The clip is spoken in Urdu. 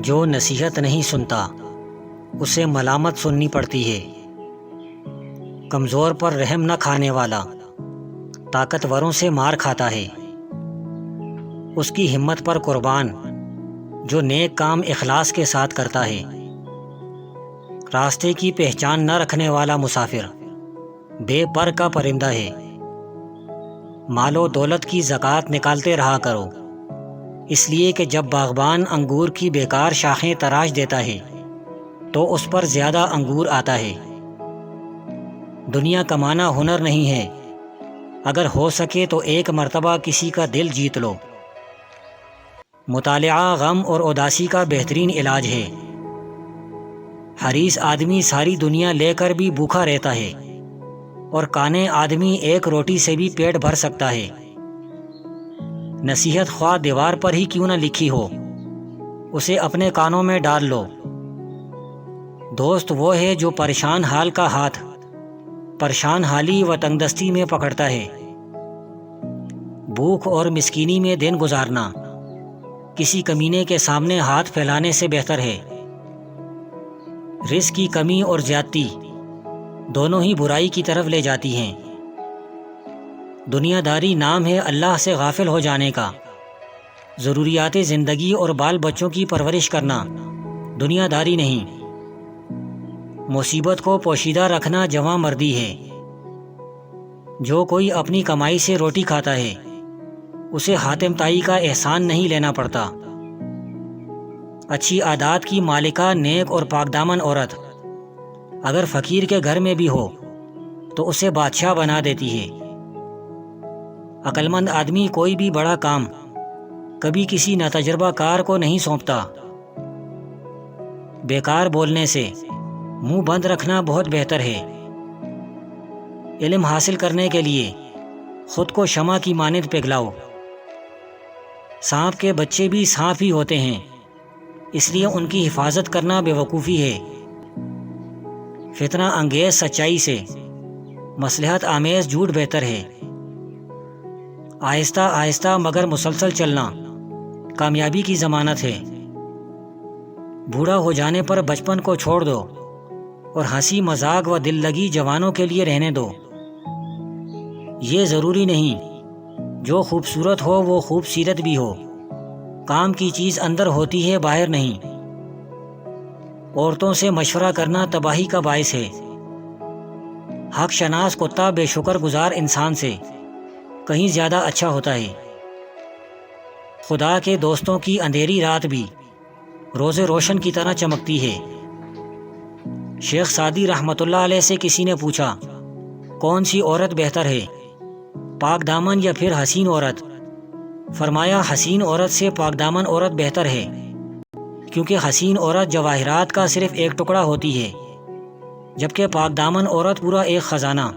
جو نصیحت نہیں سنتا اسے ملامت سننی پڑتی ہے۔ کمزور پر رحم نہ کھانے والا طاقتوروں سے مار کھاتا ہے۔ اس کی ہمت پر قربان جو نیک کام اخلاص کے ساتھ کرتا ہے۔ راستے کی پہچان نہ رکھنے والا مسافر بے پر کا پرندہ ہے۔ مال و دولت کی زکوٰۃ نکالتے رہا کرو، اس لیے کہ جب باغبان انگور کی بیکار شاخیں تراش دیتا ہے تو اس پر زیادہ انگور آتا ہے۔ دنیا کمانا ہنر نہیں ہے، اگر ہو سکے تو ایک مرتبہ کسی کا دل جیت لو۔ مطالعہ غم اور اداسی کا بہترین علاج ہے۔ حریص آدمی ساری دنیا لے کر بھی بھوکا رہتا ہے، اور کانے آدمی ایک روٹی سے بھی پیٹ بھر سکتا ہے۔ نصیحت خواہ دیوار پر ہی کیوں نہ لکھی ہو، اسے اپنے کانوں میں ڈال لو۔ دوست وہ ہے جو پریشان حال کا ہاتھ پریشان حالی و تنگدستی میں پکڑتا ہے۔ بھوک اور مسکینی میں دن گزارنا کسی کمینے کے سامنے ہاتھ پھیلانے سے بہتر ہے۔ رزق کی کمی اور زیادتی دونوں ہی برائی کی طرف لے جاتی ہیں۔ دنیا داری نام ہے اللہ سے غافل ہو جانے کا۔ ضروریات زندگی اور بال بچوں کی پرورش کرنا دنیا داری نہیں۔ مصیبت کو پوشیدہ رکھنا جواں مردی ہے۔ جو کوئی اپنی کمائی سے روٹی کھاتا ہے اسے حاتم تائی کا احسان نہیں لینا پڑتا۔ اچھی عادات کی مالکہ نیک اور پاک دامن عورت اگر فقیر کے گھر میں بھی ہو تو اسے بادشاہ بنا دیتی ہے۔ عقل مند آدمی کوئی بھی بڑا کام کبھی کسی ناتجربہ کار کو نہیں سونپتا۔ بیکار بولنے سے منہ بند رکھنا بہت بہتر ہے۔ علم حاصل کرنے کے لیے خود کو شمع کی مانند پگھلاؤ۔ سانپ کے بچے بھی سانپ ہی ہوتے ہیں، اس لیے ان کی حفاظت کرنا بے وقوفی ہے۔ فتنہ انگیز سچائی سے مصلحت آمیز جھوٹ بہتر ہے۔ آہستہ آہستہ مگر مسلسل چلنا کامیابی کی ضمانت ہے۔ بوڑھا ہو جانے پر بچپن کو چھوڑ دو اور ہنسی مذاق و دل لگی جوانوں کے لیے رہنے دو۔ یہ ضروری نہیں جو خوبصورت ہو وہ خوبصیرت بھی ہو۔ کام کی چیز اندر ہوتی ہے، باہر نہیں۔ عورتوں سے مشورہ کرنا تباہی کا باعث ہے۔ حق شناس کتا بے شکر گزار انسان سے کہیں زیادہ اچھا ہوتا ہے۔ خدا کے دوستوں کی اندھیری رات بھی روز روشن کی طرح چمکتی ہے۔ شیخ سعدی رحمۃ اللہ علیہ سے کسی نے پوچھا کون سی عورت بہتر ہے، پاک دامن یا پھر حسین عورت؟ فرمایا حسین عورت سے پاک دامن عورت بہتر ہے، کیونکہ حسین عورت جواہرات کا صرف ایک ٹکڑا ہوتی ہے، جبکہ پاک دامن عورت پورا ایک خزانہ۔